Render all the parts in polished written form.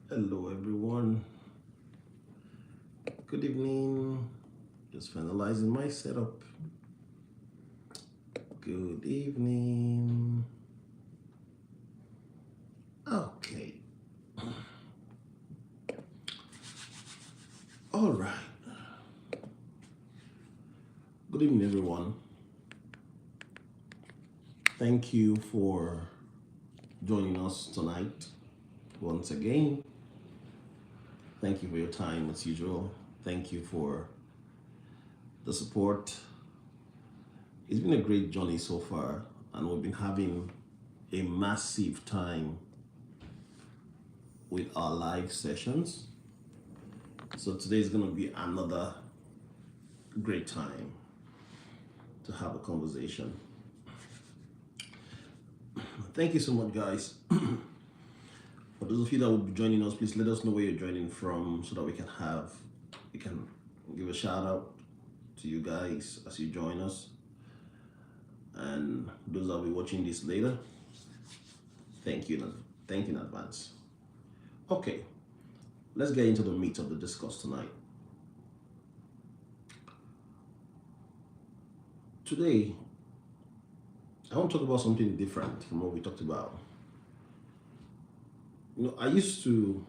Hello, everyone. Good evening. Just finalizing my setup. Good evening. Okay. All right. Good evening, everyone. Thank you for joining us tonight once again. Thank you for your time as usual. Thank you for the support. It's been a great journey so far, and we've been having a massive time with our live sessions. So today is going to be another great time to have a conversation. Thank you so much, guys. For those of you that will be joining us, please let us know where you're joining from so that we can give a shout out to you guys as you join us. And those that will be watching this later, thank you in advance. Okay, let's get into the meat of the discourse tonight. Today, I want to talk about something different from what we talked about. I used to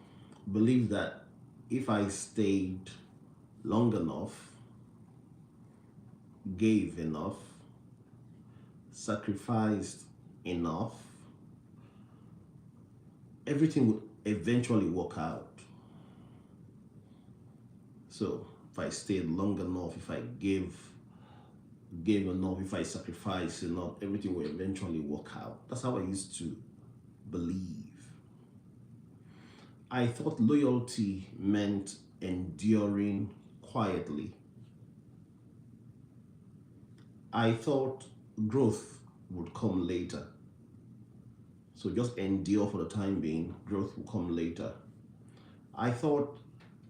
believe that if I stayed long enough, gave enough, sacrificed enough, everything would eventually work out. So if I stayed long enough, if I gave enough, if I sacrificed enough, everything will eventually work out. That's how I used to believe. I thought loyalty meant enduring quietly. I thought growth would come later. So just endure for the time being, growth will come later. I thought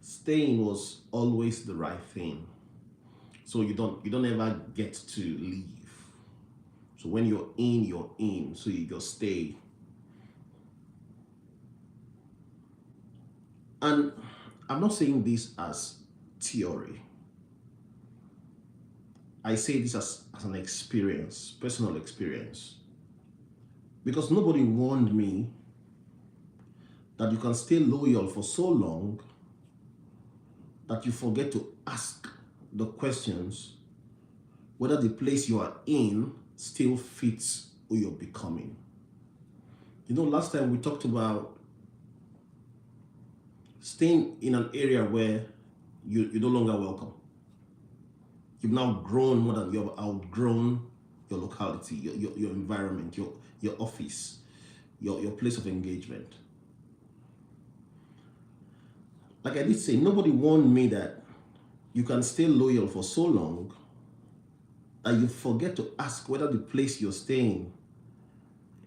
staying was always the right thing. So you don't ever get to leave. So when you're in, so you just stay. And I'm not saying this as theory. I say this as an experience, personal experience. Because nobody warned me that you can stay loyal for so long that you forget to ask the questions whether the place you are in still fits who you're becoming. Last time we talked about staying in an area where you're no longer welcome. You've now grown more than you've outgrown your locality, your environment, your office, your place of engagement. Like I did say, nobody warned me that you can stay loyal for so long that you forget to ask whether the place you're staying.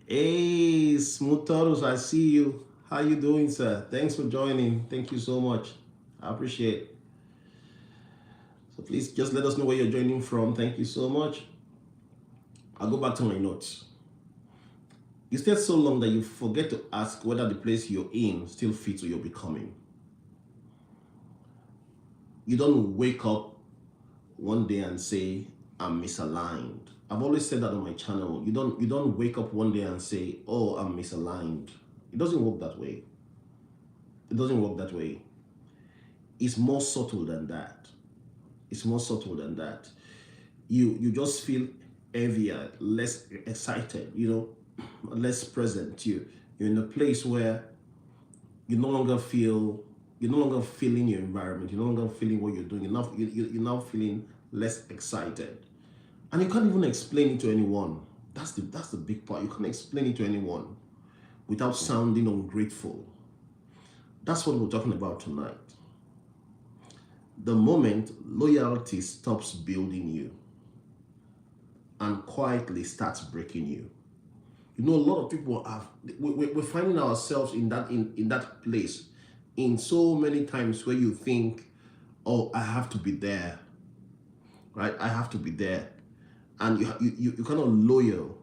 Hey, Smooth Turtles, I see you. How you doing, sir? Thanks for joining. Thank you so much. I appreciate it. So please just let us know where you're joining from. Thank you so much. I'll go back to my notes. You stay so long that you forget to ask whether the place you're in still fits who you're becoming. You don't wake up one day and say, I'm misaligned. I've always said that on my channel. You don't wake up one day and say, oh, I'm misaligned. It doesn't work that way. It doesn't work that way. It's more subtle than that. It's more subtle than that. You just feel heavier, less excited, less present. You're in a place where you no longer feel, you're no longer feeling your environment. You're no longer feeling what you're doing. You're now feeling less excited. And you can't even explain it to anyone. That's the big part. You can't explain it to anyone without sounding ungrateful. That's what we're talking about tonight. The moment loyalty stops building you and quietly starts breaking you. A lot of people we're finding ourselves in that place in so many times where you think, oh, I have to be there, right? I have to be there. And you're kind of loyal.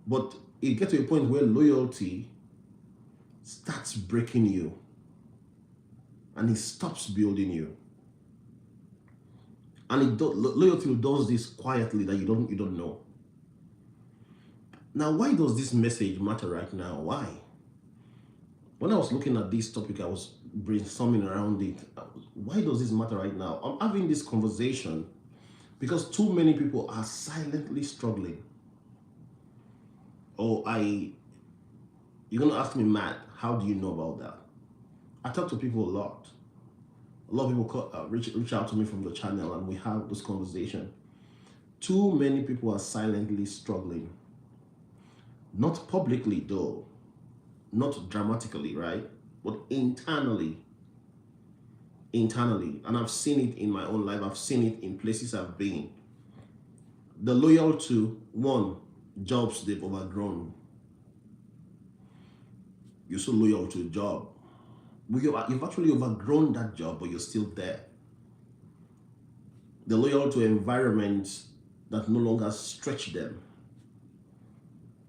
But it gets to a point where loyalty starts breaking you. and it stops building you. And loyalty does this quietly that you don't know. Now, why does this message matter right now? Why? When I was looking at this topic, I was brainstorming around it. Why does this matter right now? I'm having this conversation because too many people are silently struggling. You're gonna ask me, Matt, how do you know about that? I talk to people a lot. A lot of people reach out to me from the channel, and we have this conversation. Too many people are silently struggling. Not publicly, though, not dramatically, right? But internally. And I've seen it in my own life. I've seen it in places I've been. The loyal to one, jobs they've overgrown. You're so loyal to a job. You've actually overgrown that job, but you're still there. They're loyal to environments that no longer stretch them.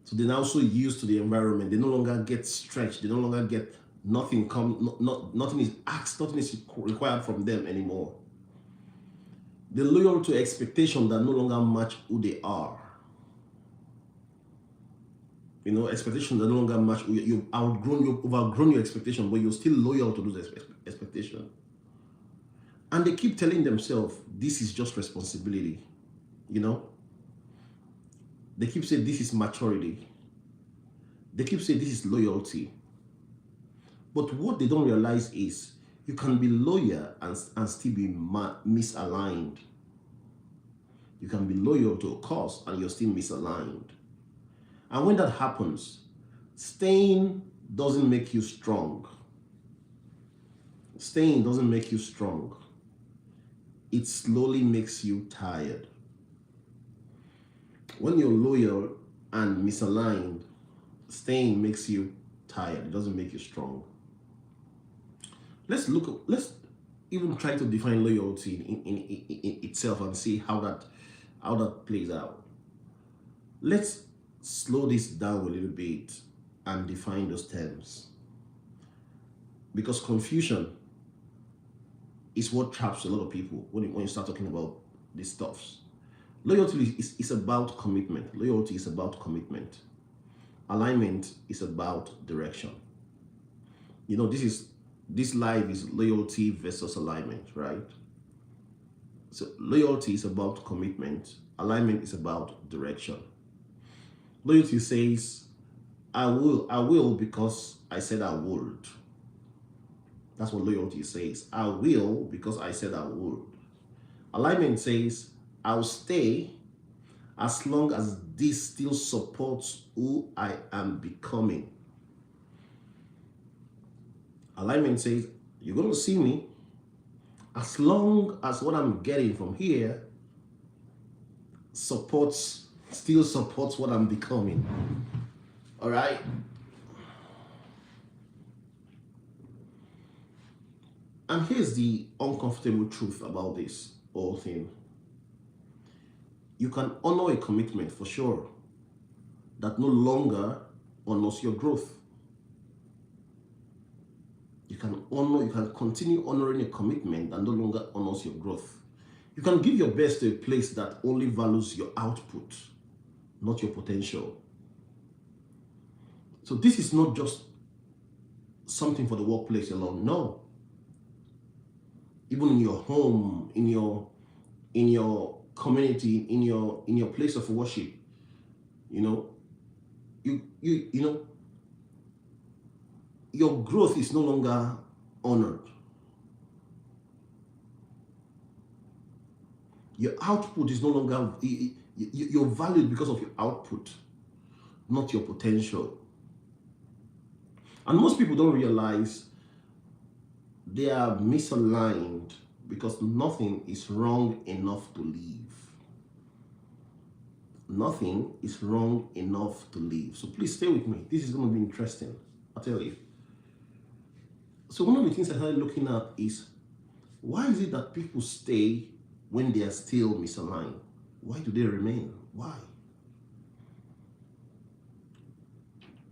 So they're now so used to the environment, they no longer get stretched. They no longer get nothing nothing is asked, nothing is required from them anymore. They're loyal to expectations that no longer match who they are. Expectations that no longer match. You've overgrown your expectation, but you're still loyal to those expectations. And they keep telling themselves, this is just responsibility. They keep saying this is maturity. They keep saying this is loyalty. But what they don't realize is you can be loyal and still be misaligned. You can be loyal to a cause and you're still misaligned. And when that happens, staying doesn't make you strong. Staying doesn't make you strong. It slowly makes you tired. When you're loyal and misaligned, staying makes you tired. It doesn't make you strong. Let's even try to define loyalty in itself and see how that plays out. Let's slow this down a little bit and define those terms. Because confusion is what traps a lot of people when you start talking about these stuffs. Loyalty is about commitment. Loyalty is about commitment. Alignment is about direction. This life is loyalty versus alignment, right? So loyalty is about commitment. Alignment is about direction. Loyalty says, I will because I said I would. That's what loyalty says. I will because I said I would. Alignment says, I'll stay as long as this still supports who I am becoming. Alignment says, you're going to see me as long as what I'm getting from here still supports what I'm becoming. All right? And here's the uncomfortable truth about this whole thing. You can honor a commitment for sure that no longer honors your growth. You can continue honoring a commitment that no longer honors your growth. You can give your best to a place that only values your output, not your potential. So this is not just something for the workplace alone. No. Even in your home, in your community, in your place of worship, your growth is no longer honored. Your output is no longer, you're valued because of your output, not your potential. And most people don't realize they are misaligned because nothing is wrong enough to leave. Nothing is wrong enough to leave. So please stay with me. This is going to be interesting. I'll tell you. So one of the things I started looking at is, why is it that people stay when they are still misaligned? Why do they remain? Why?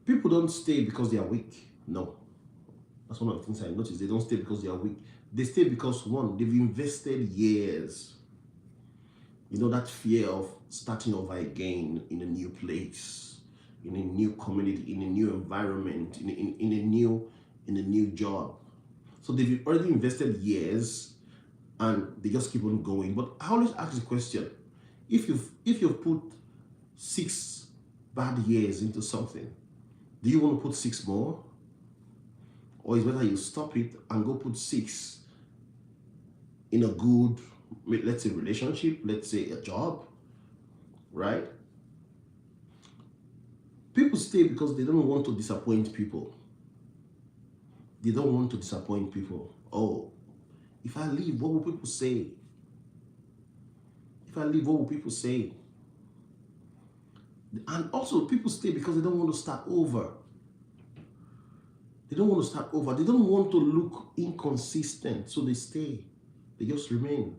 People don't stay because they are weak. No. That's one of the things I noticed. They don't stay because they are weak. They stay because, one, they've invested years. You know, that fear of starting over again in a new place, in a new community, in a new environment, in a new job. So they've already invested years and they just keep on going. But I always ask the question, if you've put 6 bad years into something, do you want to put 6 more? Or is it better you stop it and go put 6 in a good, let's say, relationship, let's say a job, right? People stay because they don't want to disappoint people. They don't want to disappoint people. Oh, if I leave, what will people say? If I leave, what will people say? And also, people stay because they don't want to start over. They don't want to start over. They don't want to look inconsistent, so they stay. They just remain.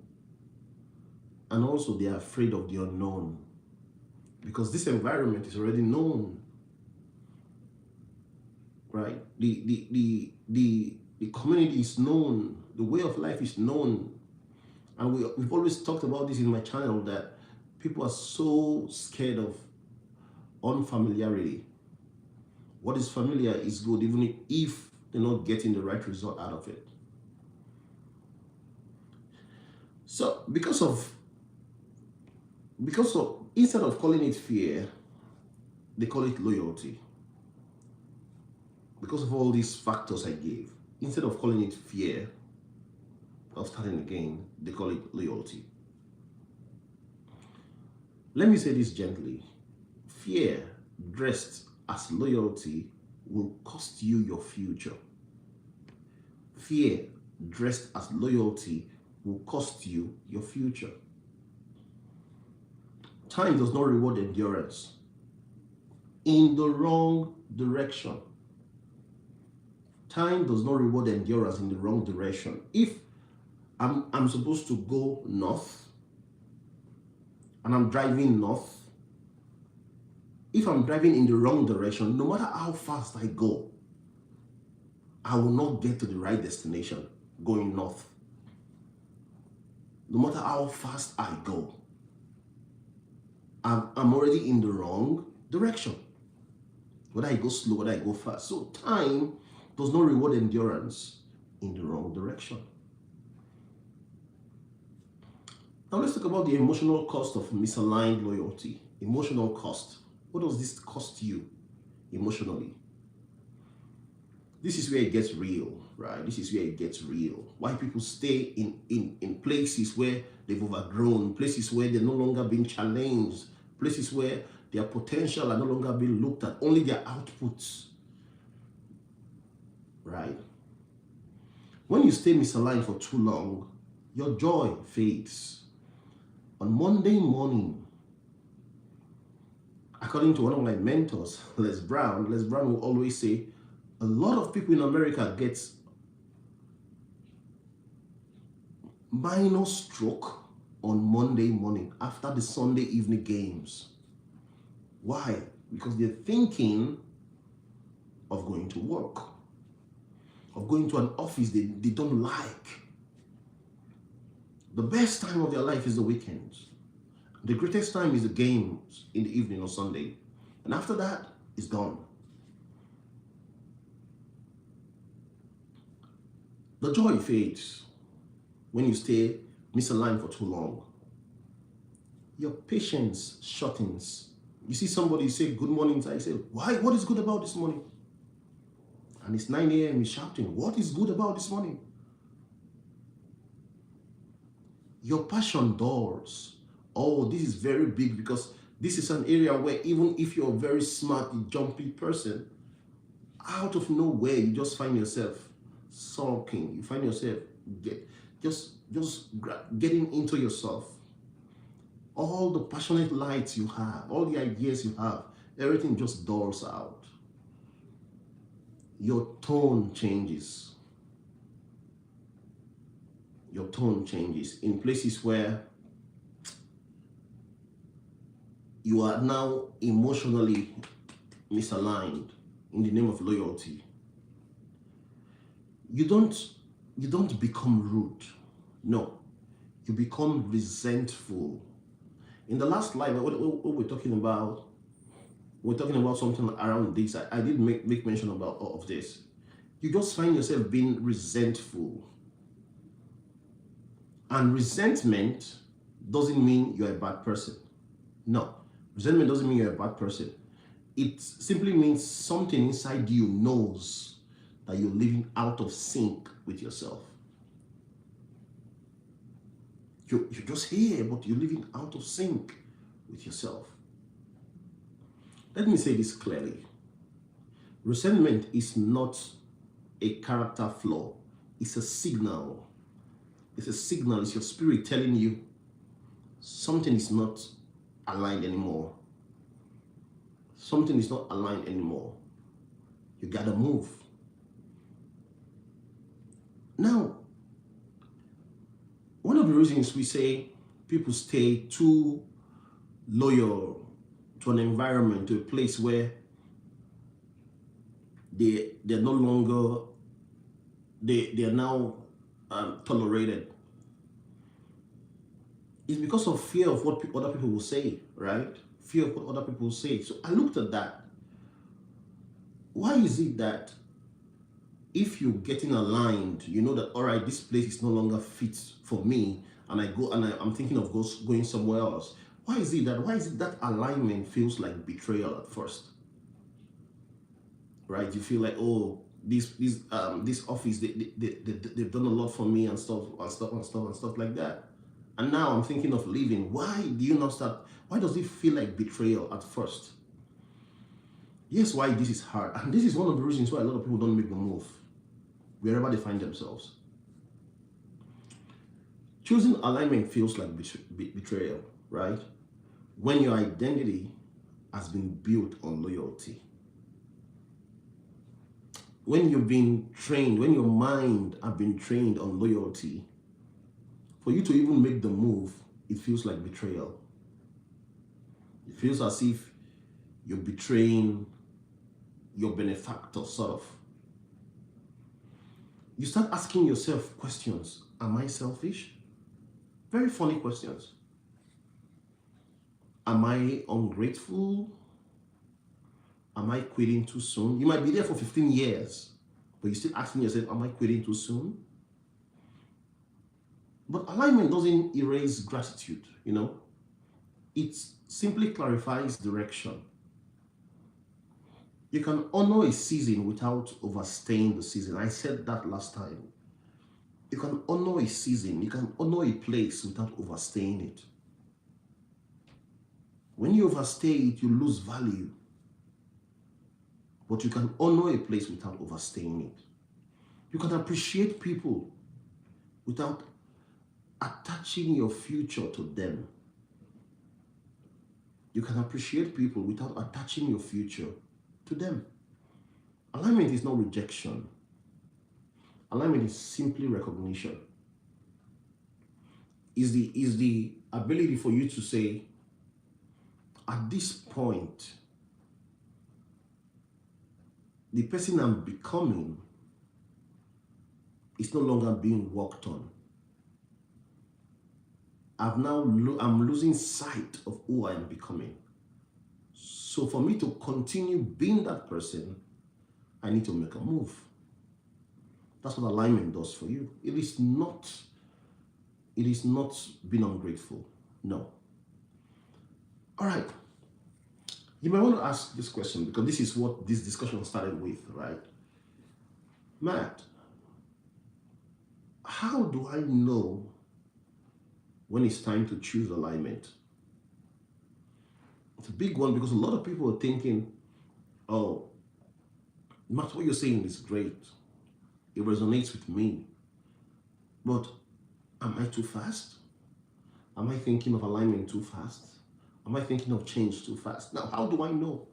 And also, they are afraid of the unknown because this environment is already known, right? The community is known. The way of life is known. And we've always talked about this in my channel, that people are so scared of unfamiliarity. What is familiar is good, even if they're not getting the right result out of it. So because of instead of calling it fear, they call it loyalty. Because of all these factors I gave, instead of calling it fear of starting again, they call it loyalty. Let me say this gently. Fear dressed as loyalty will cost you your future. Fear dressed as loyalty will cost you your future. Time does not reward endurance in the wrong direction. Time does not reward endurance in the wrong direction. If I'm supposed to go north and I'm driving north, if I'm driving in the wrong direction, no matter how fast I go, I will not get to the right destination going north. No matter how fast I go, I'm already in the wrong direction. Whether I go slow, whether I go fast. So time does not reward endurance in the wrong direction. Now let's talk about the emotional cost of misaligned loyalty. Emotional cost. What does this cost you emotionally? This is where it gets real, right? This is where it gets real. Why people stay in places where they've overgrown, places where they're no longer being challenged, places where their potential are no longer being looked at, only their outputs, right? When you stay misaligned for too long, your joy fades. On Monday morning, according to one of my mentors, Les Brown will always say, a lot of people in America get minor stroke on Monday morning after the Sunday evening games. Why? Because they're thinking of going to work, of going to an office they don't like. The best time of their life is the weekends. The greatest time is the games in the evening on Sunday. And after that, it's gone. The joy fades when you stay misaligned for too long. Your patience shortens. You see somebody say good morning, I say, why? What is good about this morning? And it's 9 a.m. He's shouting, what is good about this morning? Your passion dulls. Oh, this is very big because this is an area where even if you're a very smart, jumpy person, out of nowhere, you just find yourself sulking. You find yourself just getting into yourself. All the passionate lights you have, all the ideas you have, everything just dulls out. Your tone changes. Your tone changes in places where you are now emotionally misaligned in the name of loyalty. You don't you don't become rude. No, you become resentful. In the last live, what we're talking about something around this. I did make mention about of this. You just find yourself being resentful. And resentment doesn't mean you're a bad person. No. Resentment doesn't mean you're a bad person. It simply means something inside you knows that you're living out of sync with yourself. You're just here, but you're living out of sync with yourself. Let me say this clearly. Resentment is not a character flaw. It's a signal. It's a signal. It's your spirit telling you something is not aligned anymore. Something is not aligned anymore. You gotta move. Now, one of the reasons we say people stay too loyal to an environment, to a place where they're no longer, they are now tolerated, is because of fear of what other people will say, right? Fear of what other people will say. So I looked at that. Why is it that if you're getting aligned, you know that, all right, this place is no longer fit for me, and I go and I'm thinking of going somewhere else. Why is it that alignment feels like betrayal at first? Right? You feel like, oh, this office, they've done a lot for me and stuff like that. And now I'm thinking of leaving. Why does it feel like betrayal at first? Yes, why this is hard. And this is one of the reasons why a lot of people don't make the move, wherever they find themselves. Choosing alignment feels like betrayal, right? When your identity has been built on loyalty. When you've been trained, when your mind has been trained on loyalty, for you to even make the move, it feels like betrayal. It feels as if you're betraying your benefactor, sort of. You start asking yourself questions. Am I selfish? Very funny questions. Am I ungrateful? Am I quitting too soon? You might be there for 15 years, but you're still asking yourself, am I quitting too soon? But alignment doesn't erase gratitude, It simply clarifies direction. You can honor a season without overstaying the season. I said that last time. You can honor a season, you can honor a place without overstaying it. When you overstay it, you lose value. But you can honor a place without overstaying it. You can appreciate people without attaching your future to them. You can appreciate people without attaching your future to them. Alignment is not rejection. Alignment is simply recognition. Is the ability for you to say, at this point, the person I'm becoming is no longer being worked on. I'm losing sight of who I am becoming. So for me to continue being that person, I need to make a move. That's what alignment does for you. It is not being ungrateful. No. All right. You might want to ask this question, because this is what this discussion started with, right? Matt, how do I know when it's time to choose alignment? It's a big one, because a lot of people are thinking, oh, Matt, what you're saying is great. It resonates with me. But am I too fast? Am I thinking of alignment too fast? Am I thinking of change too fast? Now, how do I know?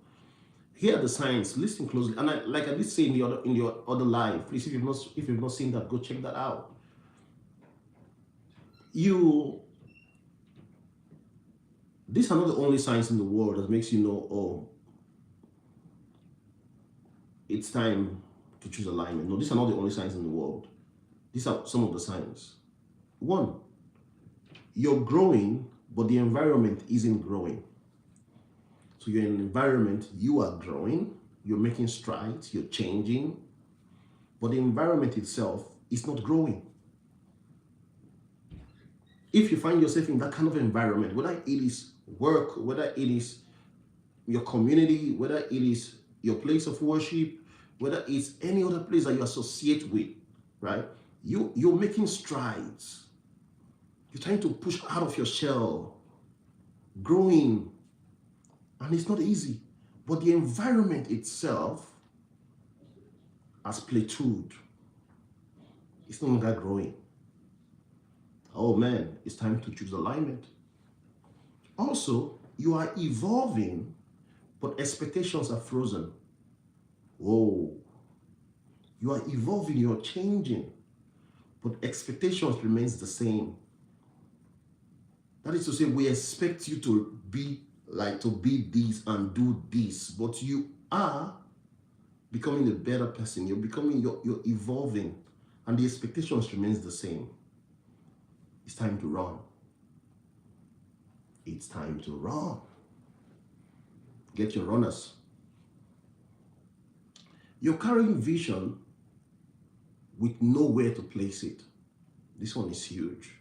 Here are the signs. Listen closely. And I did say in your other live, please, if you've not seen that, go check that out. These are not the only signs in the world that makes you know, oh, it's time to choose alignment. No, these are not the only signs in the world. These are some of the signs. One, you're growing, but the environment isn't growing. So you're in an environment, you are growing, you're making strides, you're changing, but the environment itself is not growing. If you find yourself in that kind of environment, whether it is work, whether it is your community, whether it is your place of worship, whether it's any other place that you associate with, right? You're making strides. You're trying to push out of your shell, growing, and it's not easy. But the environment itself has plateaued. It's no longer growing. Oh man, it's time to choose alignment. Also, you are evolving, but expectations are frozen. Whoa. You are evolving, you're changing, but expectations remains the same. That is to say, we expect you to be this and do this, but you are becoming a better person. You're evolving, and the expectations remains the same. It's time to run. It's time to run. Get your runners. You're carrying vision with nowhere to place it. This one is huge.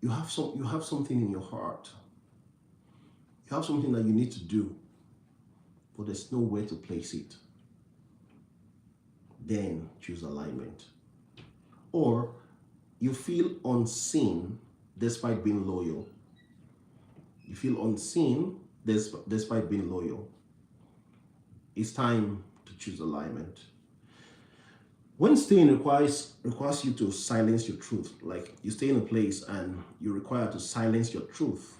You have something in your heart. You have something that you need to do, but there's nowhere to place it. Then choose alignment. Or you feel unseen despite being loyal. You feel unseen despite being loyal. It's time to choose alignment. When staying requires you to silence your truth, like you stay in a place and you're required to silence your truth,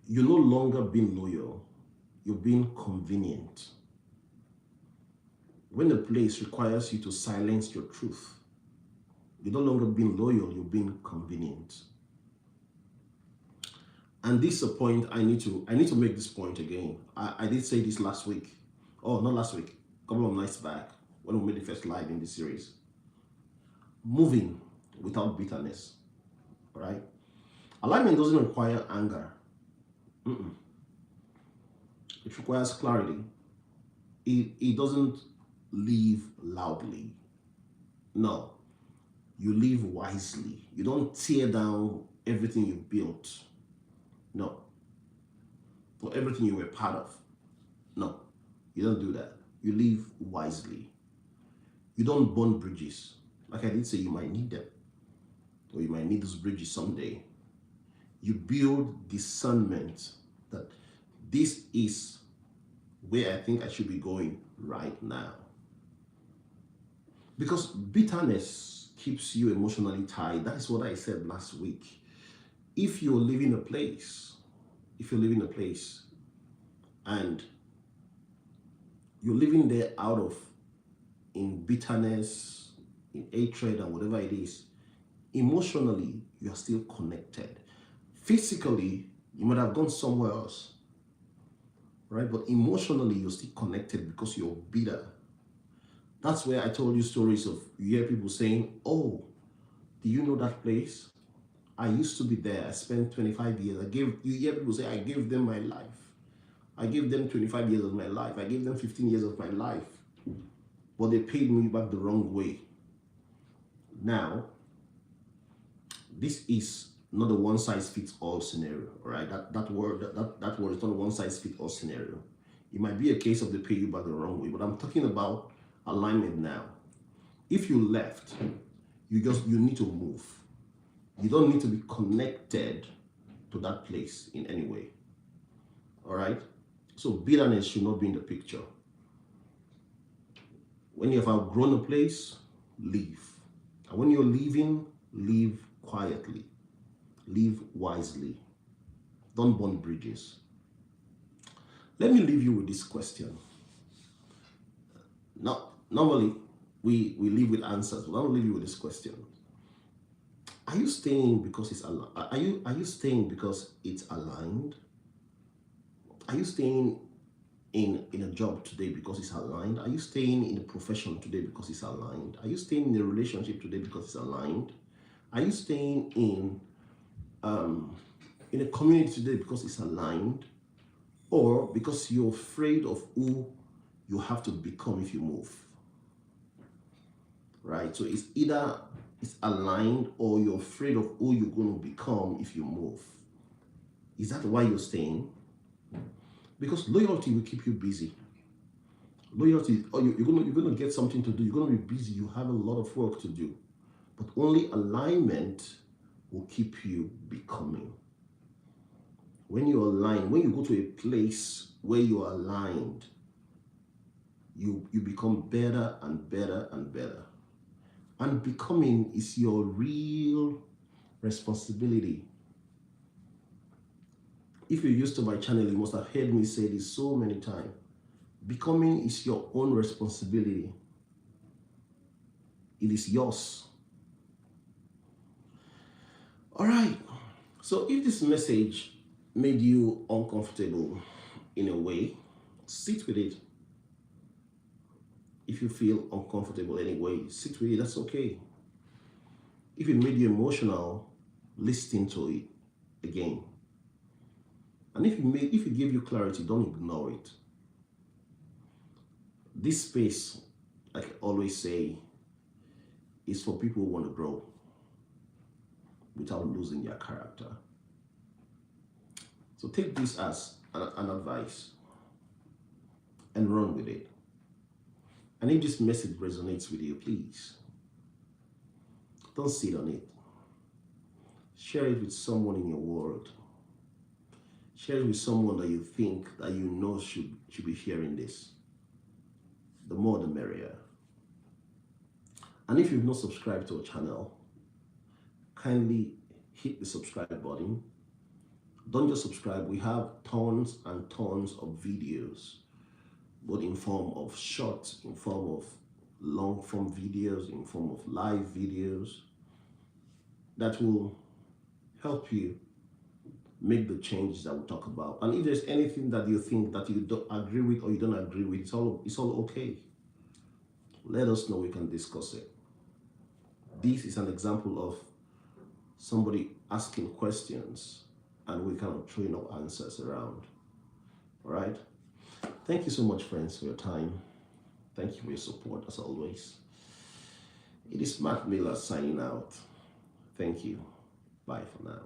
you're no longer being loyal, you're being convenient. When a place requires you to silence your truth, you're no longer being loyal, you're being convenient. And this is a point I need to make this point again. I did say this last week. Oh, not last week, a couple of nights back when we made the first live in this series. Moving without bitterness. All right? Alignment doesn't require anger. It requires clarity. It doesn't live loudly. No. You live wisely. You don't tear down everything you built. No. For everything you were part of. No. You don't do that. You live wisely. You don't burn bridges. Like I did say, you might need them. Or you might need those bridges someday. You build discernment that this is where I think I should be going right now. Because bitterness keeps you emotionally tied. That is what I said last week. If you're living a place and you're living there in bitterness, in hatred, and whatever it is, emotionally, you're still connected. Physically, you might have gone somewhere else, right? But emotionally, you're still connected because you're bitter. That's where I told you stories of, you hear people saying, oh, do you know that place? I used to be there. I spent 25 years. You hear people say, I gave them my life. I gave them 25 years of my life. I gave them 15 years of my life. But they paid me back the wrong way. Now, this is not a one-size-fits-all scenario, all right? That word is not a one-size-fits-all scenario. It might be a case of they pay you back the wrong way, but I'm talking about alignment now. If you left, you need to move. You don't need to be connected to that place in any way. All right? So bitterness should not be in the picture. When you have outgrown a place, leave. And when you're leaving, leave quietly. Leave wisely. Don't burn bridges. Let me leave you with this question. Now, normally, we leave with answers, but I'll leave you with this question. Are you staying because it's are you staying because it's aligned? Are you staying in a job today because it's aligned? Are you staying in a profession today because it's aligned? Are you staying in a relationship today because it's aligned? Are you staying in a community today because it's aligned, or because you're afraid of who you have to become if you move? Right? So it's either it's aligned or you're afraid of who you're going to become if you move. Is that why you're staying? Because loyalty will keep you busy. Loyalty, or you're gonna get something to do. You're gonna be busy. You have a lot of work to do. But only alignment will keep you becoming. When you align, when you go to a place where you're aligned, you become better and better and better. And becoming is your real responsibility. If you're used to my channel, you must have heard me say this so many times. Becoming is your own responsibility. It is yours. All right. So if this message made you uncomfortable in a way, sit with it. If you feel uncomfortable anyway, sit with it. That's okay. If it made you emotional, listen to it again. And if it gave you clarity, don't ignore it. This space, like I always say, is for people who want to grow without losing their character. So take this as an advice and run with it. And if this message resonates with you, please don't sit on it. Share it with someone in your world. Share it with someone that you think, that you know should be hearing this. The more the merrier. And if you've not subscribed to our channel, kindly hit the subscribe button. Don't just subscribe. We have tons and tons of videos, both in form of shorts, in form of long form videos, in form of live videos, that will help you make the changes that we talk about. And if there's anything that you think that you don't agree with or you don't agree with, it's all okay. Let us know, we can discuss it. This is an example of somebody asking questions and we kind of throwing up answers around. All right? Thank you so much, friends, for your time. Thank you for your support, as always. It is Matt Miller signing out. Thank you. Bye for now.